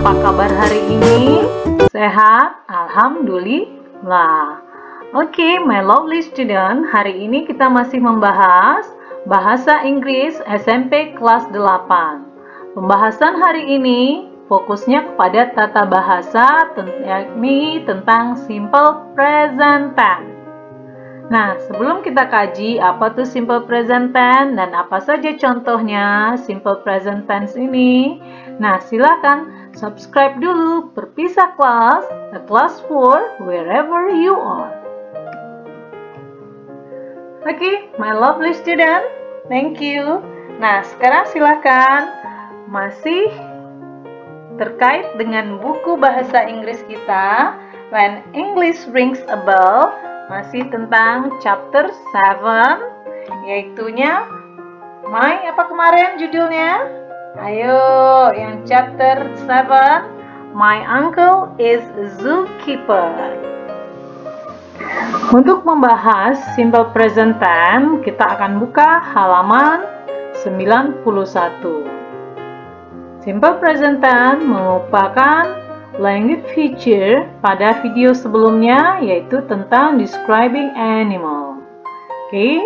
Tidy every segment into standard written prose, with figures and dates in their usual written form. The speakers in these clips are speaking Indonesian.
apa kabar hari ini? Sehat? Alhamdulillah. Oke, my lovely student, hari ini kita masih membahas bahasa Inggris SMP kelas 8. Pembahasan hari ini fokusnya kepada tata bahasa, yakni tentang simple present tense. Nah, sebelum kita kaji apa tuh simple present tense dan apa saja contohnya simple present tense ini, nah silakan subscribe dulu Perpisah Kelas, the class for wherever you are. Oke, my lovely student, thank you. Nah, sekarang silakan masih terkait dengan buku bahasa Inggris kita, When English Rings a Bell, masih tentang chapter 7, yaitunya apa kemarin judulnya? Ayo, yang chapter 7, My Uncle is a Zookeeper. Untuk membahas simple present tense, kita akan buka halaman 91. Simple present tense merupakan language feature pada video sebelumnya, yaitu tentang describing animal. Oke.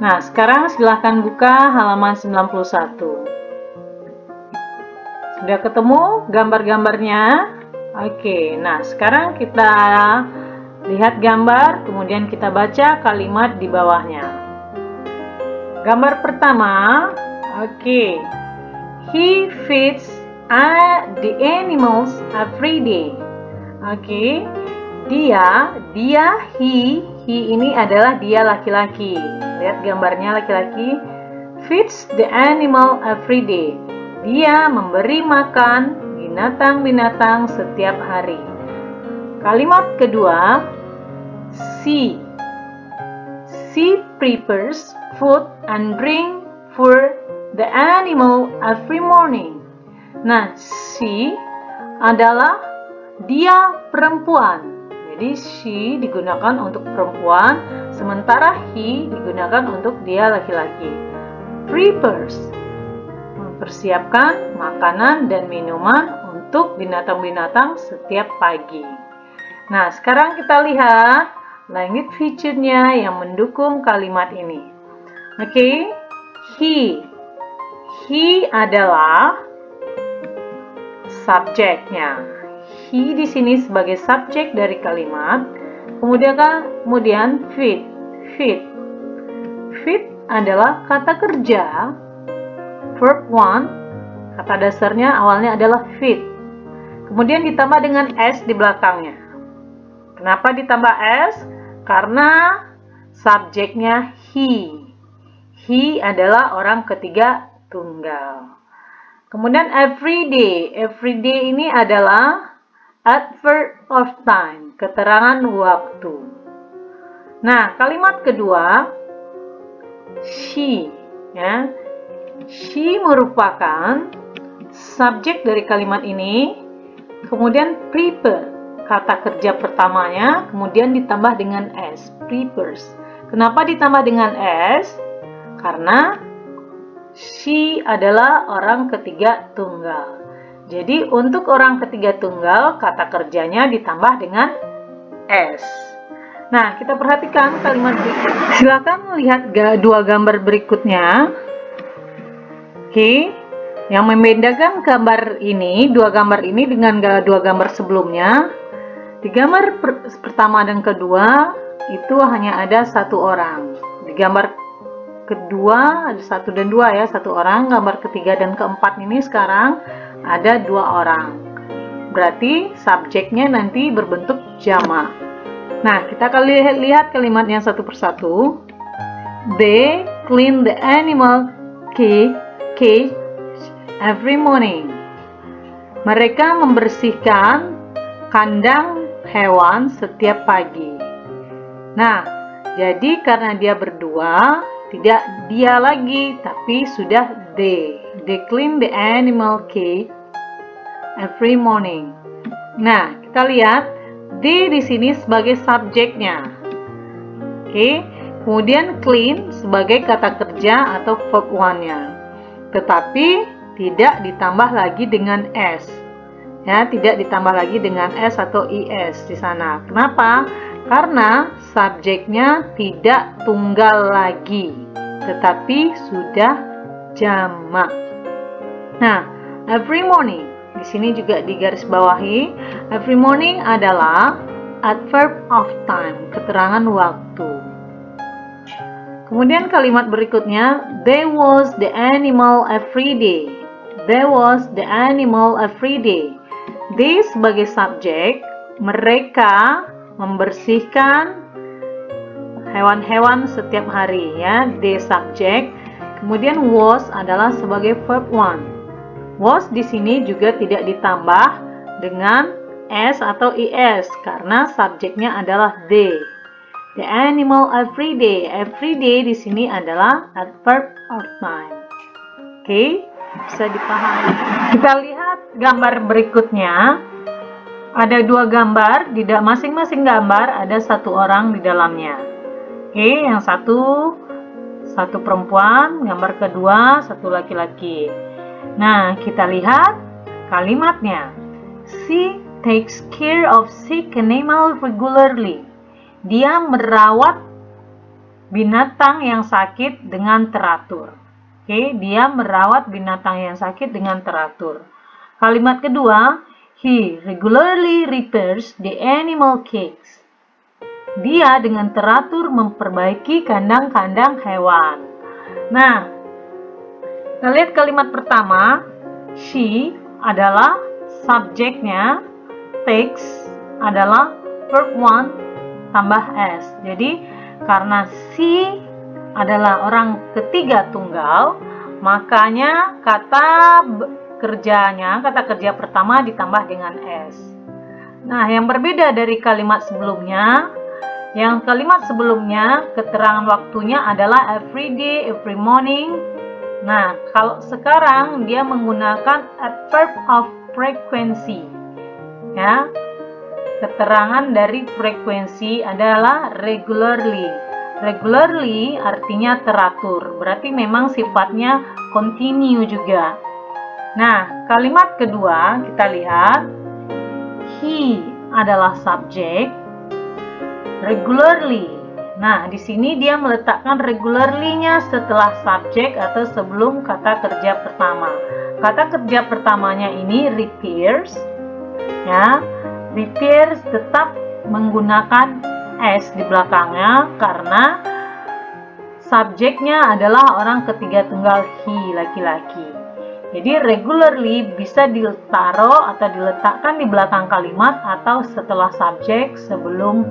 Nah, sekarang silahkan buka halaman 91. Sudah ketemu gambar-gambarnya? Oke. Nah, sekarang kita lihat gambar, kemudian kita baca kalimat di bawahnya. Gambar pertama, oke. He feeds the animals every day. Oke. He ini adalah dia laki-laki. Lihat gambarnya laki-laki. Feeds the animal every day. Dia memberi makan binatang-binatang setiap hari. Kalimat kedua, she prepares food and bring for the animal every morning. Nah, she adalah dia perempuan. Jadi she digunakan untuk perempuan, sementara he digunakan untuk dia laki-laki. Prepares, mempersiapkan makanan dan minuman untuk binatang-binatang setiap pagi. Nah, sekarang kita lihat language feature-nya yang mendukung kalimat ini. Oke, he adalah subjeknya. He di sini sebagai subjek dari kalimat. Kemudian feed. Feed adalah kata kerja. Verb 1. Kata dasarnya awalnya adalah feed. Kemudian ditambah dengan s di belakangnya. Kenapa ditambah s? Karena subjeknya he. He adalah orang ketiga tunggal. Kemudian everyday ini adalah adverb of time, keterangan waktu. Nah, kalimat kedua, she, ya. She merupakan subjek dari kalimat ini, kemudian prepare, kata kerja pertamanya, kemudian ditambah dengan s, prepares. Kenapa ditambah dengan s? Karena she adalah orang ketiga tunggal. Jadi untuk orang ketiga tunggal, kata kerjanya ditambah dengan s. Nah, kita perhatikan kalimat berikut. Silakan lihat dua gambar berikutnya. Oke. Yang membedakan dua gambar ini dengan dua gambar sebelumnya. Di gambar pertama dan kedua itu hanya ada satu orang. Di gambar kedua ada 1 dan 2 ya, satu orang. Gambar ketiga dan keempat ini sekarang ada 2 orang. Berarti subjeknya nanti berbentuk jamak. Nah, kita akan lihat kalimatnya satu persatu. They clean the animal cage every morning. Mereka membersihkan kandang hewan setiap pagi. Nah, jadi karena dia berdua, tidak dia lagi, tapi sudah they. They clean the animal cage every morning. Nah, kita lihat they di sini sebagai subjeknya. Oke, kemudian clean sebagai kata kerja atau verb 1-nya. Tetapi tidak ditambah lagi dengan s. Ya, tidak ditambah lagi dengan s atau is di sana. Kenapa? Karena subjeknya tidak tunggal lagi, tetapi sudah jamak. Nah, every morning di sini juga digarisbawahi. Every morning adalah adverb of time, keterangan waktu. Kemudian kalimat berikutnya, there was the animal every day. There was the animal every day. They sebagai subjek, mereka membersihkan hewan-hewan setiap hari, ya. They subjek. Kemudian was adalah sebagai verb 1. Was di sini juga tidak ditambah dengan s atau is karena subjeknya adalah they. The animal every day. Every day di sini adalah adverb of time. Oke, bisa dipahami. Kita lihat gambar berikutnya. Ada dua gambar, di masing-masing gambar ada satu orang di dalamnya. Oke, yang satu perempuan, gambar kedua satu laki-laki. Nah, kita lihat kalimatnya. She takes care of sick animal regularly. Dia merawat binatang yang sakit dengan teratur. Oke, dia merawat binatang yang sakit dengan teratur. Kalimat kedua, he regularly repairs the animal cages. Dia dengan teratur memperbaiki kandang-kandang hewan. Nah, kita lihat kalimat pertama, she adalah subjeknya, takes adalah verb 1 tambah s. Jadi karena she adalah orang ketiga tunggal, makanya kata kerja pertama ditambah dengan s. Nah, yang berbeda dari kalimat sebelumnya, yang kalimat sebelumnya keterangan waktunya adalah every day, every morning. Nah, kalau sekarang dia menggunakan adverb of frequency. Ya. Keterangan dari frekuensi adalah regularly. Regularly artinya teratur, berarti memang sifatnya continue juga. Nah, kalimat kedua kita lihat, he adalah subjek, regularly. Nah, di sini dia meletakkan regularly-nya setelah subjek atau sebelum kata kerja pertama. Kata kerja pertamanya ini repairs, ya. Repairs tetap menggunakan s di belakangnya karena subjeknya adalah orang ketiga tunggal he, laki-laki. Jadi regularly bisa ditaruh atau diletakkan di belakang kalimat atau setelah subjek sebelum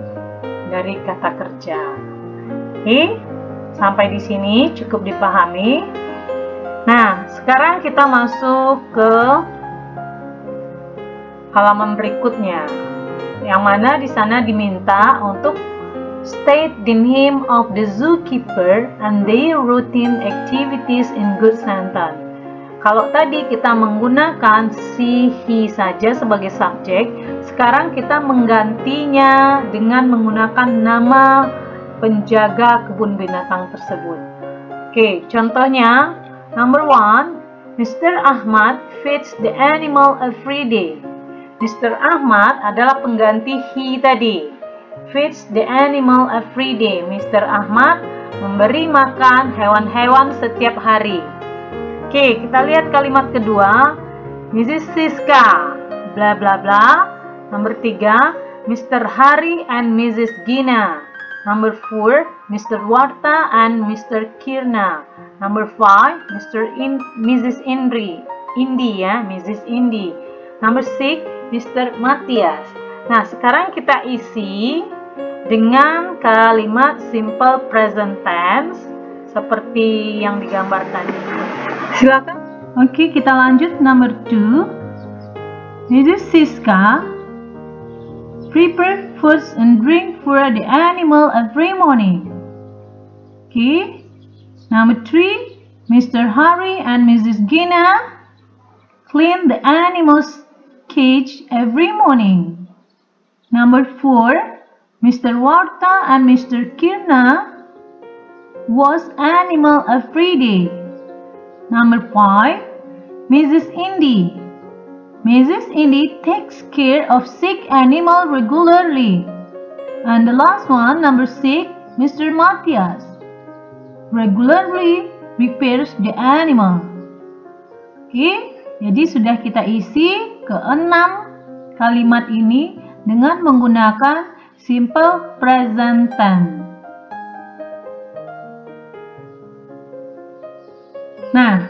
dari kata kerja. Oke, sampai di sini cukup dipahami. Nah, sekarang kita masuk ke halaman berikutnya, yang mana di sana diminta untuk state the name of the zookeeper and their routine activities in good sentence. Kalau tadi kita menggunakan she, he saja sebagai subjek, sekarang kita menggantinya dengan menggunakan nama penjaga kebun binatang tersebut. Oke, contohnya number 1, Mr. Ahmad feeds the animal every day. Mr. Ahmad adalah pengganti he tadi. Feeds the animal every day. Mr. Ahmad memberi makan hewan-hewan setiap hari. Oke, kita lihat kalimat kedua. Mrs. Siska, bla bla bla. Nomor 3, Mr. Hari and Mrs. Gina. Number 4, Mr. Warta and Mr. Kirna. Number 5, Mrs. Indi, ya, Mrs. Indi. Number 6, Mr. Matias. Nah, sekarang kita isi dengan kalimat simple present tense seperti yang digambar tadi. Silakan. Oke, kita lanjut number 2. Mrs. Siska prepare foods and drink for the animal every morning. Okay. Number 3, Mr. Hari and Mrs. Gina clean the animal's cage every morning. Number 4, Mr. Warta and Mr. Kirna wash animal every day. Number 5, Mrs. Indi Mrs. Indy takes care of sick animal regularly. And the last one, number 6, Mr. Matthias regularly repairs the animal. Oke, jadi sudah kita isi ke-6 kalimat ini dengan menggunakan simple present tense. Nah,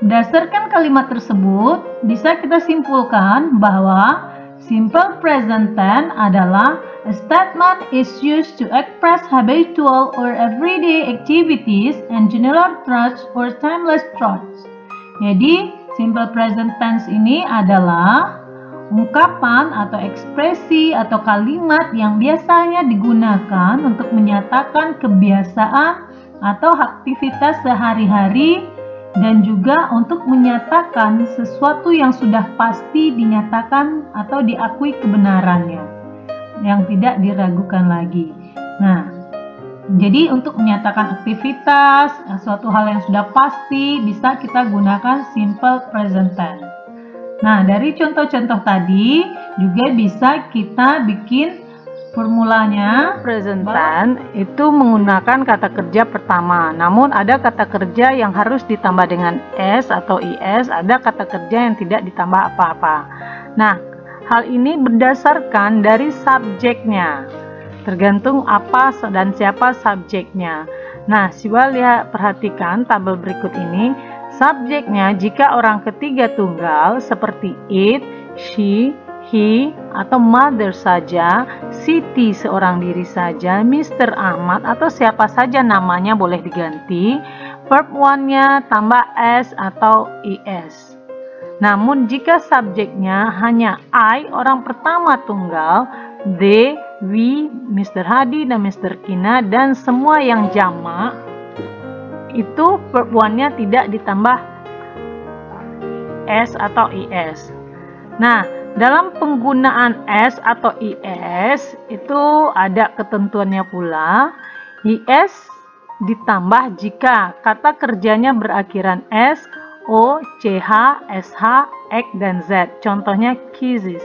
berdasarkan kalimat tersebut, bisa kita simpulkan bahwa simple present tense adalah a statement is used to express habitual or everyday activities and general truths or timeless truths. Jadi, simple present tense ini adalah ungkapan atau ekspresi atau kalimat yang biasanya digunakan untuk menyatakan kebiasaan atau aktivitas sehari-hari dan juga untuk menyatakan sesuatu yang sudah pasti dinyatakan atau diakui kebenarannya, yang tidak diragukan lagi. Nah, jadi untuk menyatakan aktivitas, suatu hal yang sudah pasti, bisa kita gunakan simple present tense. Nah, dari contoh-contoh tadi juga bisa kita bikin formulanya. Present tense itu menggunakan kata kerja pertama. Namun ada kata kerja yang harus ditambah dengan s atau is, ada kata kerja yang tidak ditambah apa-apa. Nah, hal ini berdasarkan dari subjeknya. Tergantung apa dan siapa subjeknya. Nah, siswa lihat, perhatikan tabel berikut ini. Subjeknya jika orang ketiga tunggal seperti it, she, he, atau mother saja, Siti seorang diri saja, Mr. Ahmad atau siapa saja namanya boleh diganti. Verb 1-nya tambah s atau is. Namun jika subjeknya hanya I, orang pertama tunggal, they, we, Mr. Hadi dan Mr. Kina dan semua yang jamak, itu verb 1-nya tidak ditambah s atau is. Nah, dalam penggunaan s atau is itu ada ketentuannya pula. Is ditambah jika kata kerjanya berakhiran s, o, ch, sh, x, dan z. Contohnya kisses,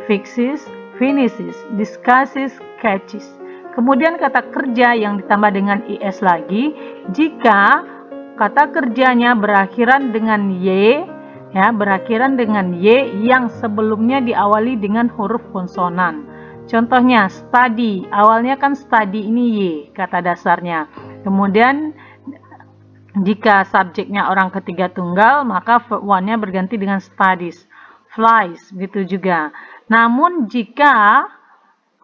fixes, finishes, discusses, catches. Kemudian kata kerja yang ditambah dengan is lagi jika kata kerjanya berakhiran dengan y, ya, berakhiran dengan y yang sebelumnya diawali dengan huruf konsonan. Contohnya study, awalnya kan study ini y kata dasarnya. Kemudian jika subjeknya orang ketiga tunggal, maka verb 1-nya berganti dengan studies. Flies, begitu juga. Namun jika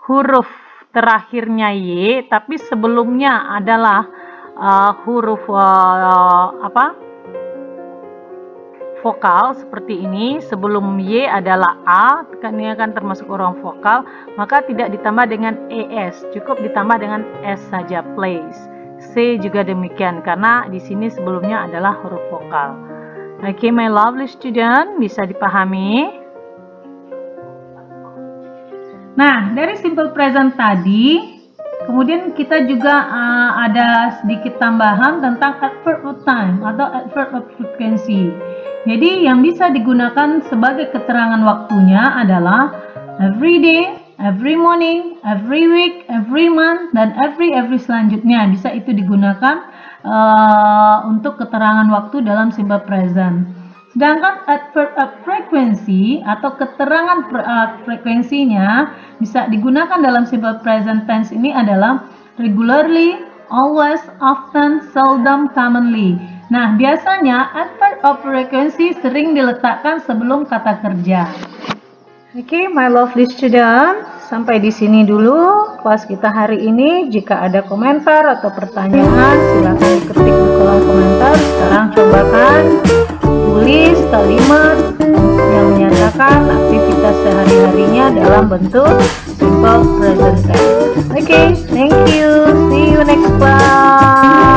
huruf terakhirnya y tapi sebelumnya adalah huruf vokal seperti ini, sebelum y adalah a, kan ini akan termasuk orang vokal, maka tidak ditambah dengan es, cukup ditambah dengan s saja, plays. C juga demikian karena di sini sebelumnya adalah huruf vokal. Oke, my lovely student, bisa dipahami? Nah, dari simple present tadi, kemudian kita juga ada sedikit tambahan tentang adverb of time atau adverb of frequency. Jadi yang bisa digunakan sebagai keterangan waktunya adalah every day, every morning, every week, every month, dan every selanjutnya. Bisa itu digunakan untuk keterangan waktu dalam simple present. Sedangkan adverb of frequency atau keterangan frekuensinya bisa digunakan dalam simple present tense ini adalah regularly, always, often, seldom, commonly. Nah, biasanya adverb of frequency sering diletakkan sebelum kata kerja. Oke, my lovely student, sampai di sini dulu kelas kita hari ini. Jika ada komentar atau pertanyaan, silakan diketik di kolom komentar. Sekarang cobakan tulis kalimat yang menyatakan aktivitas sehari-harinya dalam bentuk simple present tense. Oke, thank you. See you next class.